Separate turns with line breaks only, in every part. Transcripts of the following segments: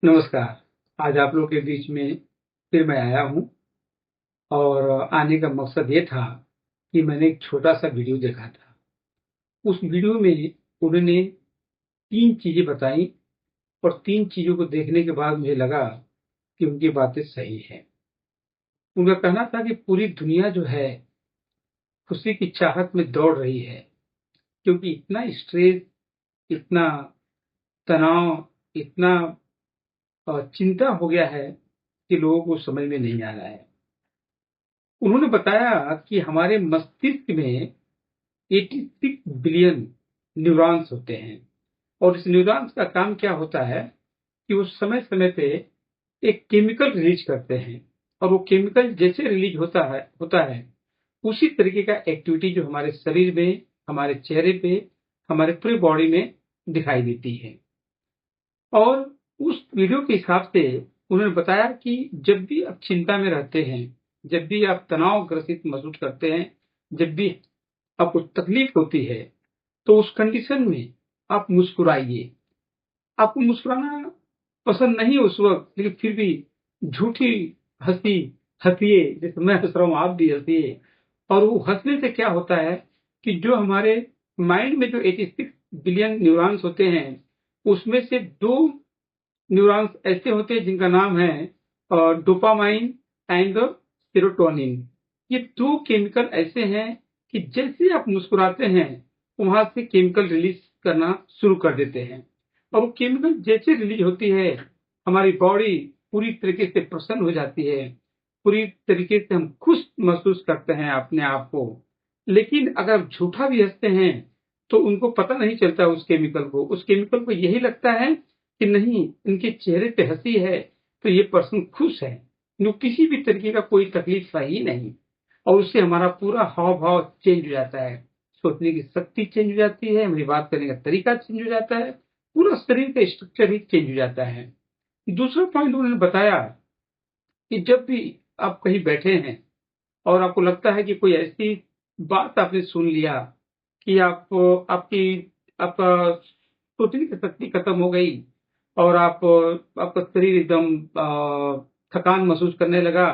नमस्कार। आज आप लोगों के बीच में फिर मैं आया हूँ और आने का मकसद ये था कि मैंने एक छोटा-सा वीडियो देखा था। उस वीडियो में उन्होंने 3 चीज़ें बताई और 3 चीज़ों को देखने के बाद मुझे लगा कि उनकी बातें सही हैं। उनका कहना था कि पूरी दुनिया जो है, खुशी की चाहत में दौड़ रही है, क्योंकि इतना स्ट्रेस, इतना तनाव, इतना चिंता हो गया है कि लोगों को समझ में नहीं आ रहा है। उन्होंने बताया कि हमारे मस्तिष्क में 86 बिलियन न्यूरॉन्स होते हैं और इस न्यूरॉन्स का काम क्या होता है कि वो समय-समय पे एक केमिकल रिलीज करते हैं और वो केमिकल जैसे रिलीज होता है उसी तरीके का एक्टिविटी जो हमारे शरीर में, हमारे चेहरे पे, हमारे पूरे बॉडी में दिखाई देती है। और उस वीडियो के हिसाब से उन्होंने बताया कि जब भी आप चिंता में रहते हैं, जब भी आप तनाव ग्रसित महसूस करते हैं, जब भी आपको तकलीफ होती है, तो उस कंडीशन में आप मुस्कुराइए। आपको मुस्कुराना पसंद नहीं है उस वक़्त, लेकिन फिर भी झूठी हँसी हँसिए, जैसे मैं हँस रहा हूँ, आप भी हँसिए। और वो हँसने से क्या होता है कि जो हमारे माइंड में जो 86 बिलियन न्यूरॉन्स होते हैं, उसमें से 2 न्यूरॉन्स ऐसे होते हैं जिनका नाम है डोपामाइन एंड सेरोटोनिन। ये 2 केमिकल ऐसे हैं कि जैसे आप मुस्कुराते हैं, वहाँ से केमिकल रिलीज़ करना शुरू कर देते हैं और वो केमिकल जैसे रिलीज़ होती है, हमारी बॉडी पूरी तरीके से प्रसन्न हो जाती है, पूरी तरीके से हम खुश महसूस करते हैं अपने आप को। लेकिन अगर आप झूठा भी हँसते हैं, तो उनको पता नहीं चलता उस केमिकल को। उस केमिकल को यही लगता है कि नहीं, इनके चेहरे पे हँसी है, तो ये पर्सन खुश है। इनको किसी भी तरीके का कोई तकलीफ है ही नहीं और उससे हमारा पूरा हाव-भाव चेंज हो जाता है। सोचने की शक्ति चेंज हो जाती है, हमारी बात करने का तरीका चेंज हो जाता है, पूरा शरीर का स्ट्रक्चर ही चेंज हो जाता है। दूसरा पॉइंट उन्होंने बताया कि जब भी आप कहीं बैठे हैं और आपको लगता है कि कोई ऐसी बात आपने सुन लिया कि आपकी आपका सोचने की शक्ति खत्म हो गई और आपका शरीर एकदम थकान महसूस करने लगा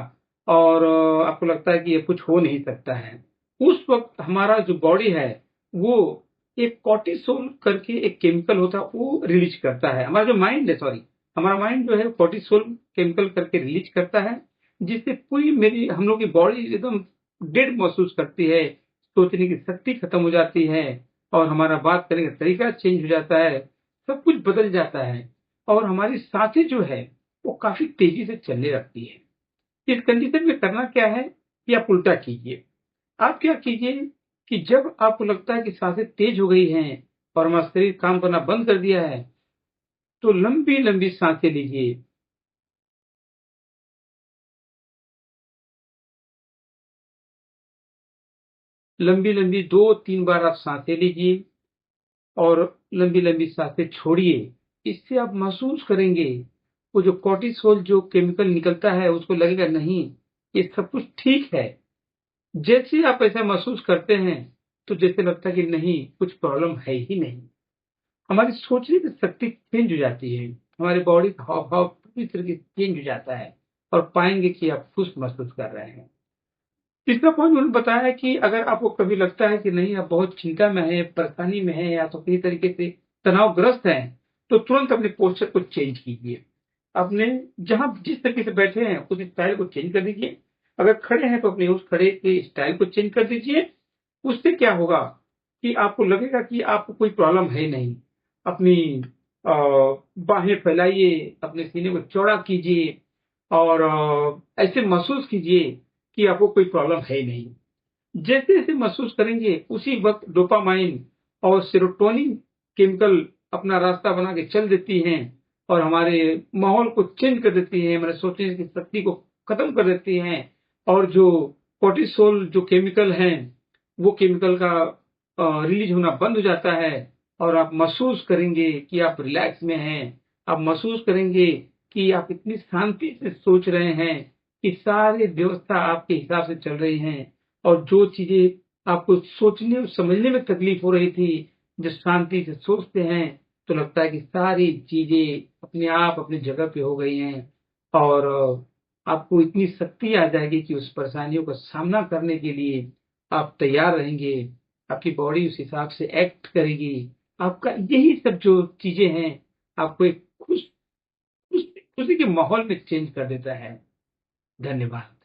और आपको लगता है कि ये कुछ हो नहीं सकता है। उस वक़्त हमारा जो बॉडी है, वो एक कॉर्टिसोल करके एक केमिकल होता है, वो रिलीज़ करता है। हमारा जो माइंड है, सॉरी, हमारा माइंड जो है कॉर्टिसोल केमिकल करके रिलीज़ करता है, जिससे पूरी मेरी हम लोग की बॉडी एकदम डेड महसूस करती है, सोचने की शक्ति खत्म हो जाती है और हमारा बात करने का तरीका चेंज हो जाता है, सब कुछ बदल जाता है और हमारी सांसें जो है, वो काफ़ी तेज़ी से चलने लगती है। इस कंडीशन में करना क्या है कि आप उल्टा कीजिए। आप क्या कीजिए कि जब आपको लगता है कि सांसें तेज़ हो गई हैं और हमारा शरीर काम करना बंद कर दिया है, तो लंबी-लंबी सांसें लीजिए। लंबी-लंबी 2-3 बार आप सांसें लीजिए और लंबी-लंबी सांसें छोड़िए। इससे आप महसूस करेंगे, वो जो कॉर्टिसोल जो केमिकल निकलता है, उसको लगेगा नहीं, ये सब कुछ ठीक है। जैसे ही आप ऐसा महसूस करते हैं, तो जैसे लगता है कि नहीं, कुछ प्रॉब्लम है ही नहीं। हमारी सोचने की शक्ति चेंज हो जाती है, हमारी बॉडी का हाव-भाव पूरी तरीके से चेंज हो जाता है और पाएँगे कि आप खुश महसूस कर रहे हैं। तीसरा पॉइंट उन्होंने बताया कि अगर आपको कभी लगता है कि नहीं, आप बहुत चिंता में हैं, परेशानी में हैं या तो किसी तरीके से तनावग्रस्त हैं, तो तुरंत अपने पोस्चर को चेंज कीजिए। अपने जहाँ जिस तरीके से बैठे हैं, उस स्टाइल को चेंज कर दीजिए। अगर खड़े हैं, तो अपने उस खड़े के स्टाइल को चेंज कर दीजिए। उससे क्या होगा कि आपको लगेगा कि आपको कोई प्रॉब्लम है नहीं। अपनी अ, बाहें फैलाइए, अपने सीने को चौड़ा कीजिए और ऐसे महसूस कीजिए कि आपको कोई प्रॉब्लम है ही नहीं। जैसे-जैसे महसूस करेंगे, उसी वक़्त डोपामाइन और सेरोटोनिन केमिकल अपना रास्ता बना के चल देती हैं और हमारे माहौल को चेंज कर देती हैं, हमारे सोचने की शक्ति को खत्म कर देती हैं और जो कॉर्टिसोल जो केमिकल हैं, वो केमिकल का रिलीज़ होना बंद हो जाता है और आप महसूस करेंगे कि आप रिलैक्स में हैं। आप महसूस करेंगे कि आप इतनी शांति से सोच रहे हैं कि सारी व्यवस्था आपके हिसाब से चल रही हैं और जो चीज़ें आपको सोचने और समझने में तकलीफ हो रही थी, जो शांति से सोचते हैं, तो लगता है कि सारी चीजें अपने आप अपनी जगह पे हो गई हैं और आपको इतनी शक्ति आ जाएगी कि उस परेशानियों का सामना करने के लिए आप तैयार रहेंगे। आपकी बॉडी उस हिसाब से एक्ट करेगी। आपका यही सब जो चीजें हैं आपको एक खुशी के माहौल में चेंज कर देता है। धन्यवाद।